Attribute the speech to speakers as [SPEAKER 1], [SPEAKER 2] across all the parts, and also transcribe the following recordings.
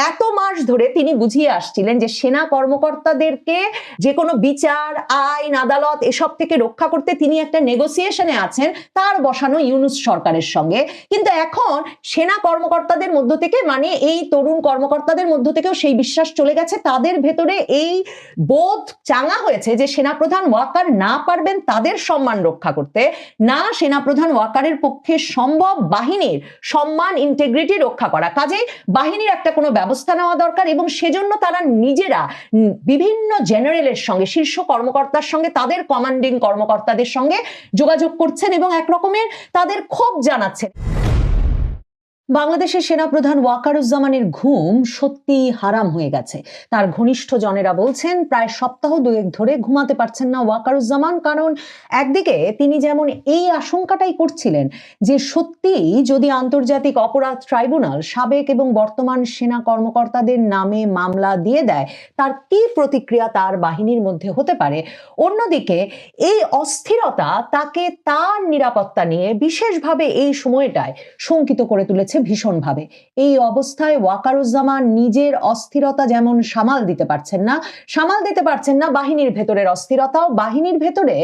[SPEAKER 1] এত মাস ধরে তিনি বুঝিয়ে আসছিলেন যে সেনা কর্মকর্তাদেরকে যে কোনো বিচার, আইন, আদালত এসব থেকে রক্ষা করতে তিনি একটা নেগোসিয়েশনে আছেন তার বসানো ইউনূস সরকারের সঙ্গে। কিন্তু এখন সেনা কর্মকর্তাদের মধ্য থেকে, মানে এই তরুণ কর্মকর্তাদের মধ্য থেকেও সেই বিশ্বাস চলে গেছে, তাদের ভেতরে এই বোধ চাঙা হয়েছে যে সেনাপ্রধান ওয়াকার না পারবেন তাদের সম্মান রক্ষা করতে, না সেনাপ্রধান ওয়াকারের পক্ষে সম্ভব বাহিনীর সম্মান, ইন্টিগ্রিটি রক্ষা করা। কাজেই বাহিনীর একটা কোনো ব্যবস্থা নেওয়া দরকার এবং সেজন্য তারা নিজেরা বিভিন্ন জেনারেলের সঙ্গে, শীর্ষ কর্মকর্তার সঙ্গে, তাদের কমান্ডিং কর্মকর্তাদের সঙ্গে যোগাযোগ করছেন এবং একরকমের তাদের ক্ষোভ জানাচ্ছেন। বাংলাদেশের সেনাপ্রধান ওয়াকারুজ্জামানের ঘুম সত্যি হারাম হয়ে গেছে। তার ঘনিষ্ঠ জনেরা বলছেন প্রায় সপ্তাহ দুয়েক ধরে ঘুমাতে পারছেন না ওয়াকারুজ্জামান। কারণ একদিকে তিনি যেমন এই আশঙ্কাটাই করছিলেন যে সত্যিই যদি আন্তর্জাতিক অপরাধ ট্রাইব্যুনাল সাবেক এবং বর্তমান সেনা কর্মকর্তাদের নামে মামলা দিয়ে দেয়, তার কি প্রতিক্রিয়া তার বাহিনীর মধ্যে হতে পারে। অন্যদিকে এই অস্থিরতা তাকে তার নিরাপত্তা নিয়ে বিশেষভাবে এই সময়টায় শঙ্কিত করে তুলেছে ভীষণভাবে। এই অবস্থায় ওয়াকারুজ্জামান নিজের অস্থিরতা যেমন সামাল দিতে পারছেন না বাহিনীর ভেতরের অস্থিরতাও, বাহিনীর ভেতরে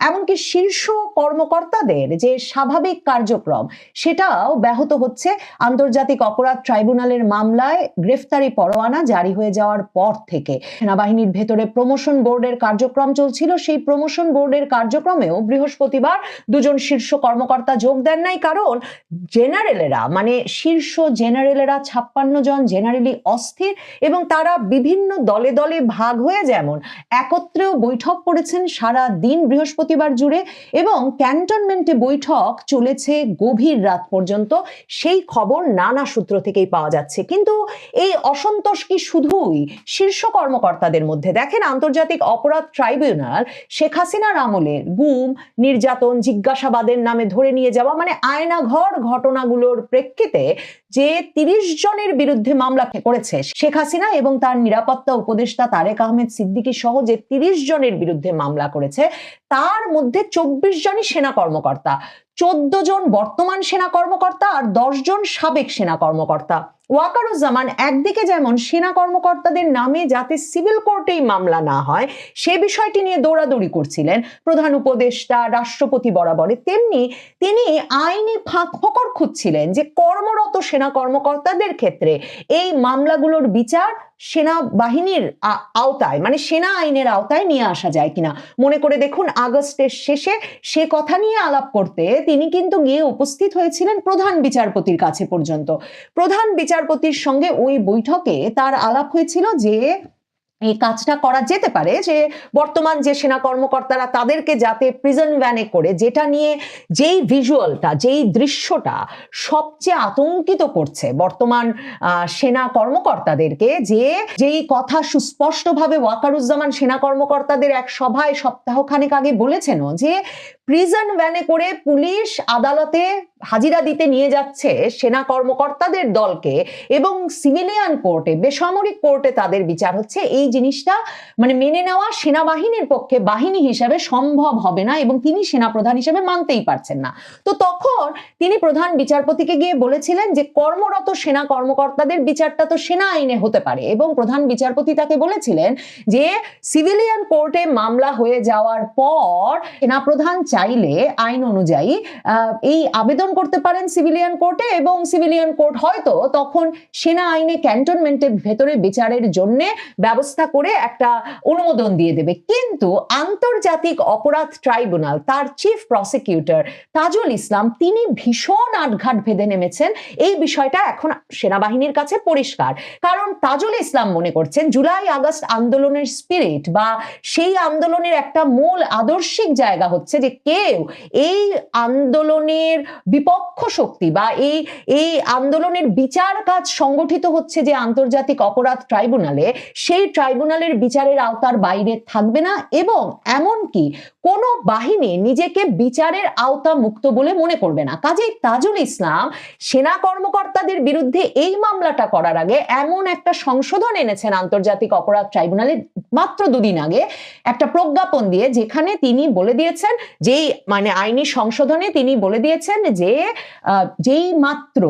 [SPEAKER 1] এমনকি শীর্ষ কর্মকর্তাদের যে স্বাভাবিক কার্যক্রম সেটাও ব্যাহত হচ্ছে আন্তর্জাতিক অপরাধ ট্রাইব্যুনালের মামলায় গ্রেফতারি পরোয়ানা জারি হয়ে যাওয়ার পর থেকে। সেনাবাহিনীর ভেতরে প্রমোশন বোর্ডের কার্যক্রম চলছিল, সেই প্রমোশন বোর্ডের কার্যক্রমেও বৃহস্পতিবার দুজন শীর্ষ কর্মকর্তা যোগ দেন নাই। কারণ জেনারেলেরা, মানে শীর্ষ জেনারেলেরা 56 জন জেনারেলি অস্থির এবং তারা বিভিন্ন দলে দলে ভাগ হয়ে যেমন একত্রেও বৈঠক করেছেন সারা দিন বৃহস্পতিবার জুড়ে এবং ক্যান্টনমেন্টে বৈঠক চলেছে গভীর রাত পর্যন্ত, সেই খবর নানা সূত্র থেকেই পাওয়া যাচ্ছে। কিন্তু এই অসন্তোষ কি শুধুই শীর্ষ কর্মকর্তাদের মধ্যে? দেখেন, আন্তর্জাতিক অপরাধ ট্রাইব্যুনাল শেখ হাসিনার আমলের গুম, নির্যাতন, জিজ্ঞাসাবাদের নামে ধরে নিয়ে যাওয়া, মানে আয়নাঘর ঘটনাগুলোর প্রেক্ষিতে যে 30 জনের বিরুদ্ধে মামলা করেছে শেখ হাসিনা এবং তার নিরাপত্তা উপদেষ্টা তারেক আহমেদ সিদ্দিকী সহ, যে 30 জনের বিরুদ্ধে মামলা করেছে তার মধ্যে 24 জনই সেনা কর্মকর্তা, 14 জন বর্তমান সেনা কর্মকর্তা আর 10 জন সাবেক সেনা কর্মকর্তা। ওয়াকারুজ্জামান একদিকে যেমন সেনা কর্মকর্তাদের নামে যাতে সিভিল কোর্টেই মামলা না হয় সে বিষয়টি নিয়ে দৌড়াদৌড়ি করছিলেন প্রধান উপদেষ্টা, রাষ্ট্রপতি বরাবরে, তেমনি তিনি আইনি ফাঁক ফকর খুঁজছিলেন যে কর্মরত সেনা কর্মকর্তাদের ক্ষেত্রে এই মামলাগুলোর বিচার সেনাবাহিনীর আওতায়, মানে সেনা আইনের আওতায় নিয়ে আসা যায় কিনা। মনে করে দেখুন, আগস্টের শেষে সে কথা নিয়ে আলাপ করতে তিনি কিন্তু গিয়ে উপস্থিত হয়েছিলেন প্রধান বিচারপতির কাছে পর্যন্ত। প্রধান বিচারপতির সঙ্গে ওই বৈঠকে তার আলাপ হয়েছিল যে এই কাজটা করা যেতে পারে, যে বর্তমান যে সেনা কর্মকর্তারা তাদেরকে যাতে প্রিজন ভ্যানে করে, যেটা নিয়ে যেই ভিজুয়ালটা, যেই দৃশ্যটা সবচেয়ে আতঙ্কিত করছে বর্তমান সেনা কর্মকর্তাদেরকে, যেই কথা সুস্পষ্টভাবে ওয়াকারুজ্জামান সেনা কর্মকর্তাদের এক সভায় সপ্তাহখানেক আগে বলেছেন যে প্রিজন ভ্যানে করে পুলিশ আদালতে হাজিরা দিতে নিয়ে যাচ্ছে সেনা কর্মকর্তাদের দলকে এবং সিভিলিয়ান কোর্টে, বেসামরিক কোর্টে তাদের বিচার হচ্ছে, এই জিনিসটা মানে মেনে নেওয়া সেনাবাহিনীর পক্ষে বাহিনী হিসাবে সম্ভব হবে না এবং তিনি সেনাপ্রধান হিসেবে মানতেই পারছেন না। তো তখন তিনি প্রধান বিচারপতিকে গিয়ে বলেছিলেন যে কর্মরত সেনা কর্মকর্তাদের বিচারটা তো সেনা আইনে হতে পারে, এবং প্রধান বিচারপতি তাকে বলেছিলেন যে সিভিলিয়ান কোর্টে মামলা হয়ে যাওয়ার পর সেনাপ্রধান চাইলে আইন অনুযায়ী এই আবেদন করতে পারেন সিভিলিয়ান কোর্টে এবং সিভিলিয়ান কোর্ট হয়তো তখন সেনা আইনে ক্যান্টনমেন্টের ভেতরে বিচারের জন্য ব্যবস্থা করে একটা অনুমোদন দিয়ে দেবে। কিন্তু আন্তর্জাতিক অপরাধ ট্রাইব্যুনাল, তার চিফ প্রসিকিউটর তাজুল ইসলাম, তিনি ভীষণ আটঘাট ভেদে নেমেছেন। এই বিষয়টা এখন সেনাবাহিনীর কাছে পরিষ্কার, কারণ তাজুল ইসলাম মনে করছেন জুলাই আগস্ট আন্দোলনের স্পিরিট বা সেই আন্দোলনের একটা মূল আদর্শিক জায়গা হচ্ছে যে কেউ এই আন্দোলনের বিপক্ষ শক্তি বা এই আন্দোলনের বিচার কাজ সংগঠিত হচ্ছে যে আন্তর্জাতিক অপরাধ ট্রাইব্যুনালে, সেই ট্রাইব্যুনালের বিচারের আওতার বাইরে থাকবে না এবং এমনকি কোনো বাহিনী নিজেকে বিচারের আওতা মুক্ত বলে মনে করবে না। কাজেই তাজুল ইসলাম সেনা কর্মকর্তাদের বিরুদ্ধে এই মামলাটা করার আগে এমন একটা সংশোধন এনেছেন আন্তর্জাতিক অপরাধ ট্রাইব্যুনালে মাত্র 2 দিন আগে, একটা প্রজ্ঞাপন দিয়ে, যেখানে তিনি বলে দিয়েছেন, যেই মানে আইনি সংশোধনে তিনি বলে দিয়েছেন যে যেই মাত্র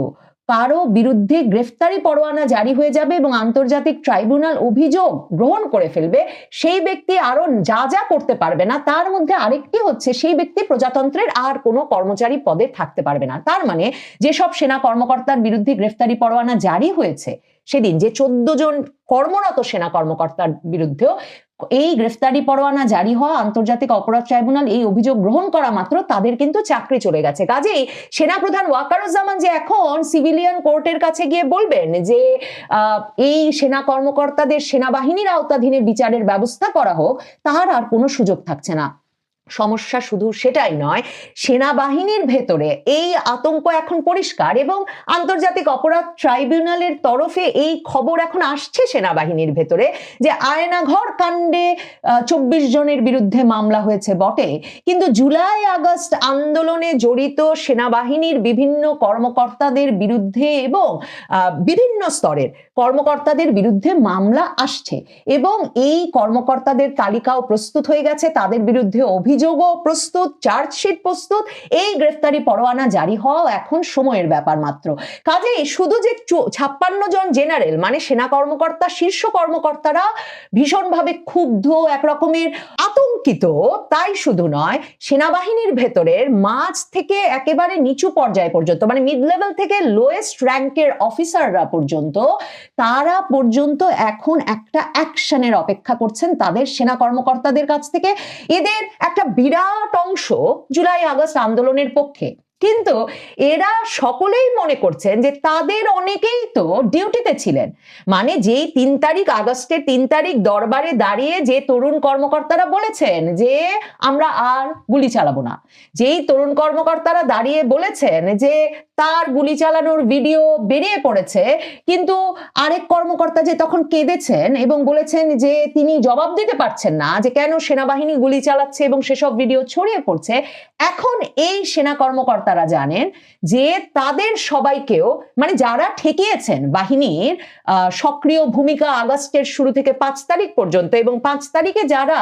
[SPEAKER 1] কারো বিরুদ্ধে গ্রেফতারি পরোয়ানা জারি হয়ে যাবে এবং আন্তর্জাতিক ট্রাইব্যুনাল অভিযোগ গ্রহণ করে ফেলবে, সেই ব্যক্তি আরো যা যা করতে পারবে না, তার মধ্যে আরেকটি হচ্ছে সেই ব্যক্তি প্রজাতন্ত্রের আর কোনো কর্মচারী পদে থাকতে পারবে না। তার মানে যেসব সেনা কর্মকর্তার বিরুদ্ধে গ্রেফতারি পরোয়ানা জারি হয়েছে সেদিন, যে 14 জন কর্মরত সেনা কর্মকর্তার বিরুদ্ধেও এই গ্রেফতারি পরোয়ানা জারি হওয়া, আন্তর্জাতিক অপরাধ ট্রাইব্যুনাল এই অভিযোগ গ্রহণ করা মাত্র তাদের কিন্তু চাকরি চলে গেছে। কাজেই সেনাপ্রধান ওয়াকারুজ্জামান যে এখন সিভিলিয়ান কোর্টের কাছে গিয়ে বলবেন যে এই সেনা কর্মকর্তাদের সেনাবাহিনীর আওতাধীনে বিচারের ব্যবস্থা করা হোক, তার আর কোনো সুযোগ থাকছে না। সমস্যা শুধু সেটাই নয়, সেনাবাহিনীর ভেতরে এই আতঙ্ক এখন পরিষ্কার এবং আন্তর্জাতিক অপরাধ ট্রাইব্যুনালের তরফে এই খবর এখন আসছে সেনাবাহিনীর ভেতরে যে আয়নাঘর কাণ্ডে 24 জনের বিরুদ্ধে মামলা হয়েছে বটে, কিন্তু জুলাই আগস্ট আন্দোলনে জড়িত সেনাবাহিনীর বিভিন্ন কর্মকর্তাদের বিরুদ্ধে এবং বিভিন্ন স্তরের কর্মকর্তাদের বিরুদ্ধে মামলা আসছে এবং এই কর্মকর্তাদের তালিকাও প্রস্তুত হয়ে গেছে, তাদের বিরুদ্ধে অভিযোগও প্রস্তুত, চার্জশিট প্রস্তুত, এই গ্রেফতারি পরোয়ানা জারি হওয়া এখন সময়ের ব্যাপার মাত্র। কাজেই শুধু যে 56 জন জেনারেল মানে সেনা কর্মকর্তা, শীর্ষ কর্মকর্তারা ভীষণভাবে ক্ষুব্ধ, একরকমের আতঙ্কিত, তাই শুধু নয়, সেনাবাহিনীর ভেতরের মাঝ থেকে একেবারে নিচু পর্যায় পর্যন্ত মানে মিড লেভেল থেকে লোয়েস্ট র্যাঙ্কের অফিসাররা পর্যন্ত, তারা পর্যন্ত এখন একটা অ্যাকশনের অপেক্ষা করছেন তাদের সেনা কর্মকর্তাদের কাছ থেকে। এদের একটা বিরাট অংশ জুলাই আগস্ট আন্দোলনের পক্ষে, কিন্তু এরা সকলেই মনে করছেন যে তাদের অনেকেই তো ডিউটিতে ছিলেন। মানে যেই 3 তারিখ, আগস্টের 3 তারিখ দরবারে দাঁড়িয়ে যে তরুণ কর্মকর্তারা বলেছেন যে আমরা আর গুলি চালাবো না, যেই তরুণ কর্মকর্তারা দাঁড়িয়ে বলেছেন যে তার গুলি চালানোর ভিডিও বেরিয়ে পড়েছে, কিন্তু আরেক কর্মকর্তা যে তখন কেঁদেছেন এবং বলেছেন যে তিনি জবাব দিতে পারছেন না যে কেন সেনাবাহিনী গুলি চালাচ্ছে এবং সেসব ভিডিও ছড়িয়ে পড়ছে, এখন এই সেনা কর্মকর্তারা জানেন যে তাদের সবাইকেও মানে যারা ঠেকিয়েছেন বাহিনীর সক্রিয় ভূমিকা আগস্টের শুরু থেকে 5 তারিখ পর্যন্ত এবং 5 তারিখে যারা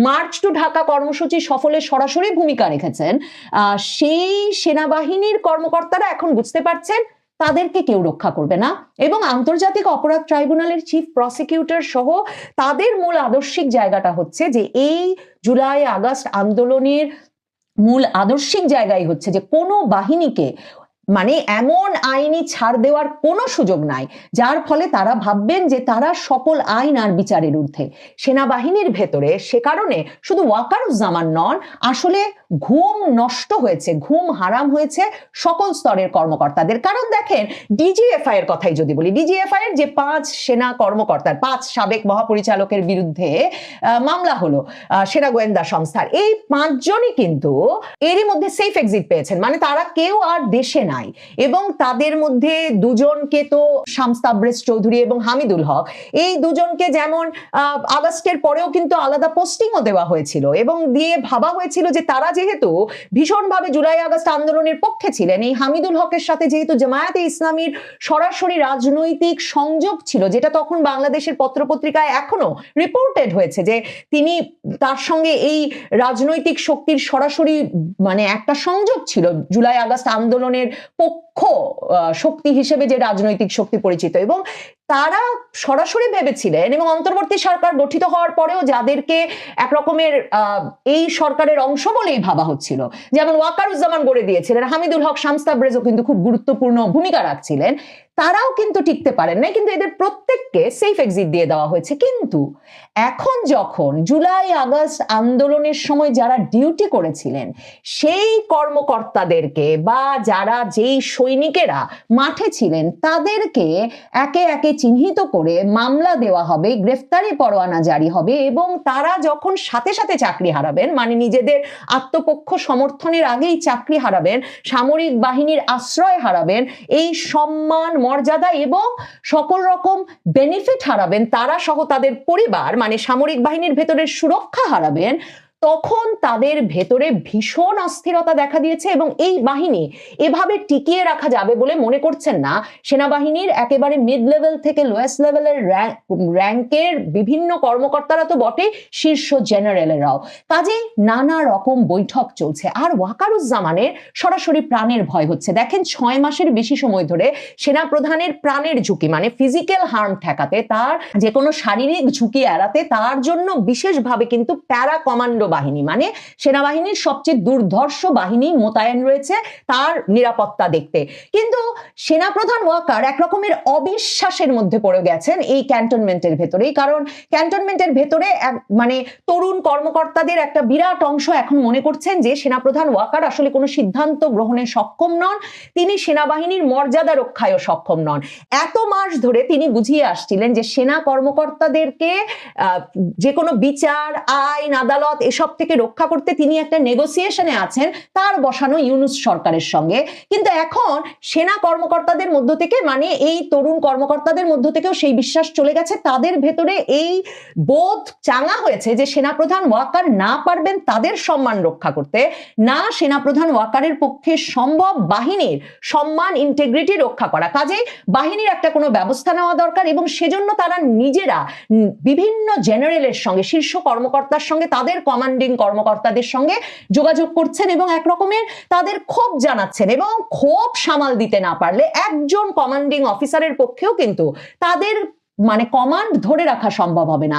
[SPEAKER 1] মার্চ টু ঢাকা কর্মসূচি সফলে সরাসরি ভূমিকা রেখেছেন, সেই সেনাবাহিনীর কর্মকর্তারা এখন বুঝতে পারছেন তাদেরকে কেউ রক্ষা করবে না এবং আন্তর্জাতিক অপরাধ ট্রাইব্যুনালের চিফ প্রসিকিউটর সহ তাদের মূল আদর্শিক জায়গাটা হচ্ছে যে এই জুলাই আগস্ট আন্দোলনের মূল আদর্শিক জায়গায় হচ্ছে যে কোনো বাহিনীকে মানে এমন আইনি ছাড় দেওয়ার কোনো সুযোগ নাই যার ফলে তারা ভাববেন যে তারা সকল আইন আর বিচারের ঊর্ধ্বে। সেনাবাহিনীর ভেতরে সে কারণে শুধু ওয়াকারুজ্জামান নন, আসলে ঘুম নষ্ট হয়েছে, ঘুম হারাম হয়েছে সকল স্তরের কর্মকর্তাদের। কারণ দেখেন, ডিজিএফআই এর কথাই যদি বলি, ডিজিএফআই এর যে 5 সেনা কর্মকর্তার, 5 সাবেক মহাপরিচালকের বিরুদ্ধে মামলা হলো সেনা গোয়েন্দা সংস্থার, এই 5 জনই কিন্তু এরই মধ্যে সেফ এক্সিট পেয়েছেন, মানে তারা কেউ আর দেশে নাই। এবং তাদের মধ্যে 2 জনকে তো শামস তাবরেজ চৌধুরী এবং হামিদুল হক, এই 2 জনকে যেমন আগস্টের পরেও কিন্তু আলাদা পোস্টিংও দেওয়া হয়েছিল এবং দিয়ে ভাবা হয়েছিল যে তারা যেহেতু ভীষণভাবে জুলাই আগস্ট আন্দোলনের পক্ষে ছিলেন, এই হামিদুল হকের সাথে যেহেতু জামায়াতে ইসলামীর সরাসরি রাজনৈতিক সংযোগ ছিল, যেটা তখন বাংলাদেশের পত্রপত্রিকায় এখনো রিপোর্টেড হয়েছে যে তিনি, তার সঙ্গে এই রাজনৈতিক শক্তির সরাসরি মানে একটা সংযোগ ছিল, জুলাই আগস্ট আন্দোলনের পক্ষ শক্তি হিসেবে যে রাজনৈতিক শক্তি পরিচিত, এবং তারা সরাসরি ভেবেছিলেন এবং অন্তর্বর্তী সরকার গঠিত হওয়ার পরেও যাদেরকে একরকমের এই সরকারের অংশ বলেই ভাবা হচ্ছিল, যেমন ওয়াকারুজ্জামান গড়ে দিয়েছিলেন, হামিদুল হক, শামস তাবরেজও কিন্তু খুব গুরুত্বপূর্ণ ভূমিকা রাখছিলেন, তারাও কিন্তু টিকতে পারেন না, কিন্তু এদের প্রত্যেককে সেফ এক্সিট দিয়ে দেওয়া হয়েছে। কিন্তু এখন যখন জুলাই আগস্ট আন্দোলনের সময় যারা ডিউটি করেছিলেন সেই কর্মকর্তাদেরকে বা যারা যেই সৈনিকেরা মাঠে ছিলেন তাদেরকে একে একে চিহ্নিত করে মামলা দেওয়া হবে, গ্রেফতারি পরোয়ানা জারি হবে এবং তারা যখন সাথে সাথে চাকরি হারাবেন, মানে নিজেদের আত্মপক্ষ সমর্থনের আগেই চাকরি হারাবেন, সামরিক বাহিনীর আশ্রয় হারাবেন, এই সম্মান, মর্যাদা এবং সকল রকম বেনিফিট হারাবেন, তারা সহ তাদের পরিবার মানে সামরিক বাহিনীর ভেতরের সুরক্ষা হারাবেন, তখন তাদের ভেতরে ভীষণ অস্থিরতা দেখা দিয়েছে এবং এই বাহিনী এভাবে টিকিয়ে রাখা যাবে বলে মনে করছেন না সেনাবাহিনীর একেবারে মিড লেভেল থেকে লোয়েস্ট লেভেলের র্যাঙ্কের বিভিন্ন কর্মকর্তারা তো বটে, শীর্ষ জেনারেলেরাও। কাজেই নানা রকম বৈঠক চলছে। আর ওয়াকারুজ্জামানের সরাসরি প্রাণের ভয় হচ্ছে। দেখেন 6 মাসের বেশি সময় ধরে সেনাপ্রধানের প্রাণের ঝুঁকি মানে ফিজিক্যাল হার্ম ঠেকাতে, তার যে কোনো শারীরিক ঝুঁকি এড়াতে তার জন্য বিশেষভাবে কিন্তু প্যারা কমান্ডো বাহিনী মানে সেনাবাহিনীর সবচেয়ে দুর্ধর্ষ বাহিনী মোতায়েন রয়েছে তার নিরাপত্তা দেখতে। কিন্তু সেনাপ্রধান ওয়াকার একরকমের অবিশ্বাসের মধ্যে পড়ে গেছেন এই ক্যান্টনমেন্টের ভেতরেই। কারণ ক্যান্টনমেন্টের ভেতরে মানে তরুণ কর্মকর্তাদের একটা বিরাট অংশ এখন মনে করছেন যে সেনাপ্রধান ওয়াকার আসলে কোনো সিদ্ধান্ত গ্রহণে সক্ষম নন, তিনি সেনাবাহিনীর মর্যাদা রক্ষায়ও সক্ষম নন। এত মাস ধরে তিনি বুঝিয়ে আসছিলেন যে সেনা কর্মকর্তাদেরকে যে কোনো বিচার, আইন, আদালত এসব থেকে রক্ষা করতে তিনি একটা নেগোসিয়েশনে আছেন তার বসানো ইউনূস সরকারের সঙ্গে। কিন্তু এখন সেনা কর্মকর্তাদের মধ্য থেকে মানে এই তরুণ কর্মকর্তাদের মধ্য থেকেও সেই বিশ্বাস চলে গেছে, তাদের ভেতরে এই বোধ চাঙা হয়েছে যে সেনাপ্রধান ওয়াকার না পারবেন তাদের সম্মান রক্ষা করতে, না সেনাপ্রধান ওয়াকারের পক্ষে সম্ভব বাহিনীর সম্মান ইন্টিগ্রিটি রক্ষা করা। কাজেই বাহিনীর একটা কোনো ব্যবস্থা নেওয়া দরকার এবং সেজন্য তারা নিজেরা বিভিন্ন জেনারেলের সঙ্গে, শীর্ষ কর্মকর্তার সঙ্গে, তাদের কমান্ডিং কর্মকর্তাদের সঙ্গে যোগাযোগ করছেন এবং এক রকমের তাদের ক্ষোভ জানাচ্ছেন। এবং ক্ষোভ সামাল দিতে না পারলে একজন কমান্ডিং অফিসারের পক্ষেও কিন্তু তাদের মানে কমান্ড ধরে রাখা সম্ভব হবে না।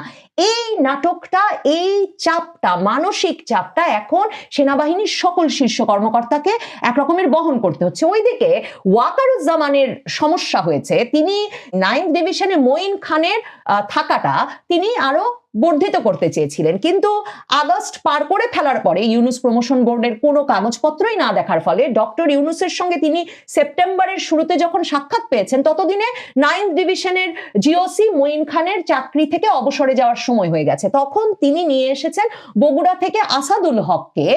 [SPEAKER 1] এই নাটকটা, এই চাপটা, মানসিক চাপটা এখন সেনাবাহিনীর সকল শীর্ষ কর্মকর্তাকে একরকমের বহন করতে হচ্ছে। ওইদিকে ওয়াকারুজ্জামানের সমস্যা হয়েছে, তিনি 9th ডিভিশনে মঈন খানের থাকাটা তিনি আরো বর্ধিত করতে চেয়েছিলেন, কিন্তু আগস্ট পার করে ফেলার পরে ইউনূস প্রমোশন বোর্ডের কোনো কাগজপত্রই না দেখার ফলে ডক্টর ইউনূসের সঙ্গে তিনি সেপ্টেম্বরের শুরুতে যখন সাক্ষাৎ পেয়েছেন ততদিনে 9th ডিভিশনের জিওসি মঈন খানের চাকরি থেকে অবসরে যাওয়ার সময় হয়ে গেছে। তখন তিনি নিয়ে এসেছেন বগুড়া থেকে আসাদুল হককে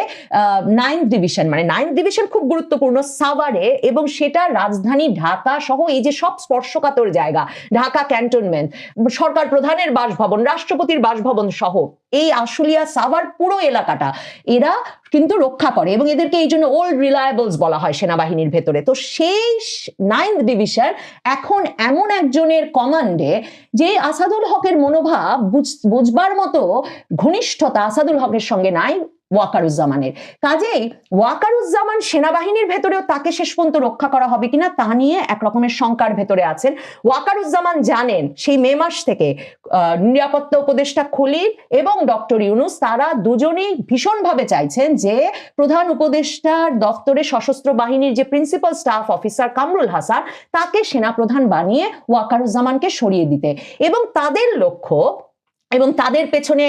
[SPEAKER 1] 9th ডিভিশন, মানে 9th ডিভিশন খুব গুরুত্বপূর্ণ সাভারে, এবং সেটা রাজধানী ঢাকা সহ এই যে সব স্পর্শকাতর জায়গা, ঢাকা ক্যান্টনমেন্ট, সরকার প্রধানের বাসভবন, রাষ্ট্রপতির বাসভবন সহ এই আশুলিয়া সাভার পুরো এলাকাটা এরা কিন্তু রক্ষা করে এবং এদেরকে এই জন্য ওল্ড রিলায়েবলস বলা হয় সেনাবাহিনীর ভেতরে। তো সেই 9th ডিভিশন এখন এমন একজনের কমান্ডে যে আসাদুল হকের মনোভাব বুঝবার মতো ঘনিষ্ঠতা আসাদুল হকের সঙ্গে নাই ওয়াকারুজ্জামানের। কাজেই ওয়াকারুজ্জামান সেনাবাহিনীর ভেতরেও তাকে শেষ পর্যন্ত রক্ষা করা হবে কিনা তা নিয়ে একরকমের শঙ্কার ভেতরে আছেন। ওয়াকারুজ্জামান জানেন সেই মে মাস থেকে নিরাপত্তা উপদেষ্টা খলিল এবং ডক্টর ইউনূস তারা দুজনেই ভীষণভাবে চাইছেন যে প্রধান উপদেষ্টার দপ্তরে সশস্ত্র বাহিনীর যে principal staff officer Kamrul Hasan তাকে সেনাপ্রধান বানিয়ে ওয়াকারুজ্জামানকে সরিয়ে দিতে, এবং তাদের লক্ষ্য এবং তাদের পেছনে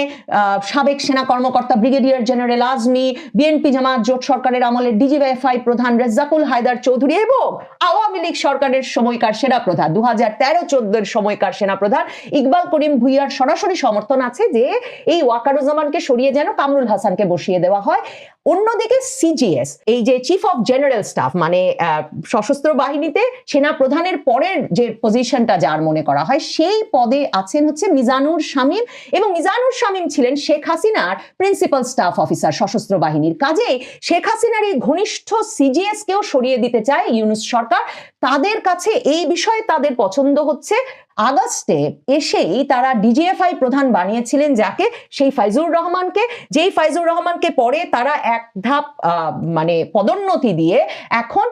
[SPEAKER 1] সাবেক সেনা কর্মকর্তা ব্রিগেডিয়ার জেনারেল আজমি, বিএনপি জামাত জোট সরকারের আমলে ডিজিএফআই প্রধান রেজ্জাকুল হায়দার চৌধুরী এবং আওয়ামী লীগ সরকারের সময়কার সেনাপ্রধান 2013-14 সময়কার সেনাপ্রধান ইকবাল করিম ভুইয়ার সরাসরি সমর্থন আছে যে এই ওয়াকারুজ্জামানকে সরিয়ে যেন কামরুল হাসানকে বসিয়ে দেওয়া হয়। অন্যদিকে সিজিএস, এই যে চিফ অফ জেনারেল স্টাফ মানে সশস্ত্র বাহিনীতে সেনা প্রধানের পরের যে পজিশনটা যার মনে করা হয় সেই পদে আছেন হচ্ছে মিজানুর শামীম, এবং মিজানুর শামীম ছিলেন শেখ হাসিনার প্রিন্সিপাল স্টাফ অফিসার সশস্ত্র বাহিনীর। কাজেই শেখ হাসিনার এই ঘনিষ্ঠ সিজিএস কেও সরিয়ে দিতে চায় ইউনূস সরকার। তাদের কাছে এই বিষয়ে তাদের পছন্দ হচ্ছে আগস্টে এসেই তারা ডিজিএফআই প্রধান বানিয়েছিলেন যাকে, সেই ফাইজুর রহমানকে, যেই ফাইজুর রহমানকে পরে তারা এক ধাপ মানে পদোন্নতি দিয়ে এখন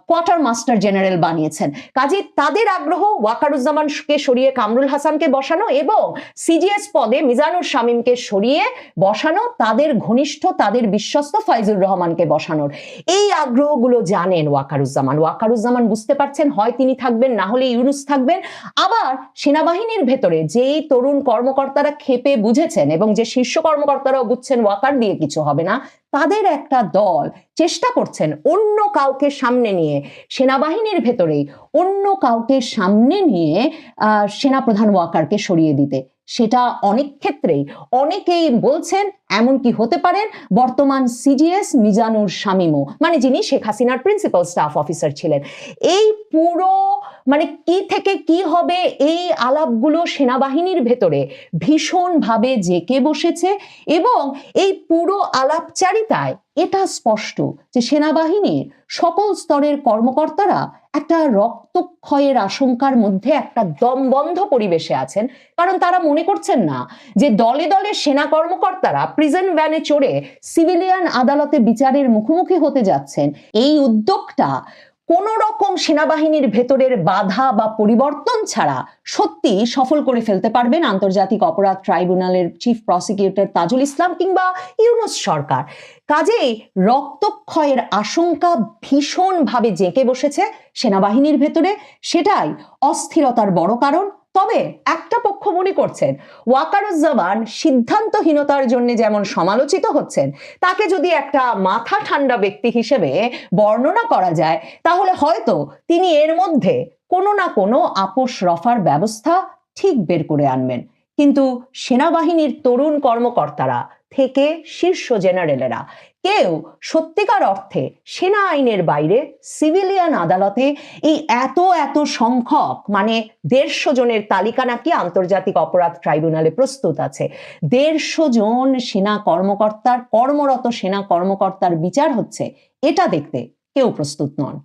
[SPEAKER 1] কোয়ার্টার মাস্টার জেনারেল বানিয়েছেন। কাজে তাদের আগ্রহ ওয়াকারুজ্জামানকে সরিয়ে কামরুল হাসানকে বসানো এবং সিজিএস পদে মিজানুর শামীমকে সরিয়ে বসানো, তাদের ঘনিষ্ঠ তাদের বিশ্বস্ত ফাইজুর রহমানকে বসানোর এই আগ্রহগুলো জানেন ওয়াকারুজ্জামান। ওয়াকারুজ্জামান বুঝতে পারছেন হয় তিনি থাকবেন না হলে ইউনূস থাকবেন। আবার সেনাবাহিনীর ভেতরে যেই তরুণ কর্মকর্তারা ক্ষেপে বুঝেছেন এবং যে শীর্ষ কর্মকর্তারাও বুঝছেন ওয়াকার দিয়ে কিছু হবে না, তাদের একটা দল চেষ্টা করছেন অন্য কাউকে সামনে নিয়ে, সেনাবাহিনীর ভেতরেই অন্য কাউকে সামনে নিয়ে সেনাপ্রধান ওয়াকারকে সরিয়ে দিতে। সেটা অনেক ক্ষেত্রেই অনেকেই বলছেন এমনকি হতে পারেন বর্তমান সিডিএস মিজানুর শামীমও, মানে যিনি শেখ হাসিনার প্রিন্সিপাল স্টাফ অফিসার ছিলেন। এই পুরো মানে কি থেকে কি হবে এই আলাপগুলো সেনাবাহিনীর ভেতরে ভীষণভাবে জেঁকে বসেছে এবং এই পুরো আলাপচারিতায় এটা স্পষ্ট যে সেনাবাহিনীর সকল স্তরের কর্মকর্তারা একটা রক্তক্ষয়ের আশঙ্কার মধ্যে একটা দমবন্ধ পরিবেশে আছেন, কারণ তারা মনে করছেন না যে দলে দলে সেনা কর্মকর্তারা প্রিজন ভ্যানে চড়ে সিভিলিয়ান আদালতে বিচারের মুখোমুখি হতে যাচ্ছেন। এই উদ্যোগটা কোন রকম সেনাবাহিনীর ভেতরের বাধা বা পরিবর্তন ছাড়া সত্যি সফল করে ফেলতে পারবেন আন্তর্জাতিক অপরাধ ট্রাইব্যুনালের চিফ প্রসিকিউটর তাজুল ইসলাম কিংবা ইউনূস সরকার। কাজেই রক্তক্ষয়ের আশঙ্কা ভীষণভাবে জেঁকে বসেছে সেনাবাহিনীর ভেতরে, সেটাই অস্থিরতার বড় কারণ। তবে একটা পক্ষ মনে করছেন ওয়াকারুজ্জামান সিদ্ধান্তহীনতার জন্য যেমন সমালোচিত হচ্ছেন, তাকে যদি একটা মাথা ঠান্ডা ব্যক্তি হিসেবে বর্ণনা করা যায় তাহলে হয়তো তিনি এর মধ্যে কোনো না কোনো আপোষ রফার ব্যবস্থা ঠিক বের করে আনবেন। কিন্তু সেনাবাহিনীর তরুণ কর্মকর্তারা থেকে শীর্ষ জেনারেলেরা কেউ সত্যিকার অর্থে সেনা আইনের বাইরে সিভিলিয়ান আদালতে এই এত সংখ্যক মানে 150 জনের তালিকা নাকি আন্তর্জাতিক অপরাধ ট্রাইব্যুনালে প্রস্তুত আছে। 150 জন সেনা কর্মকর্তার কর্মরত সেনা কর্মকর্তার বিচার হচ্ছে, এটা দেখতে কেউ প্রস্তুত নন।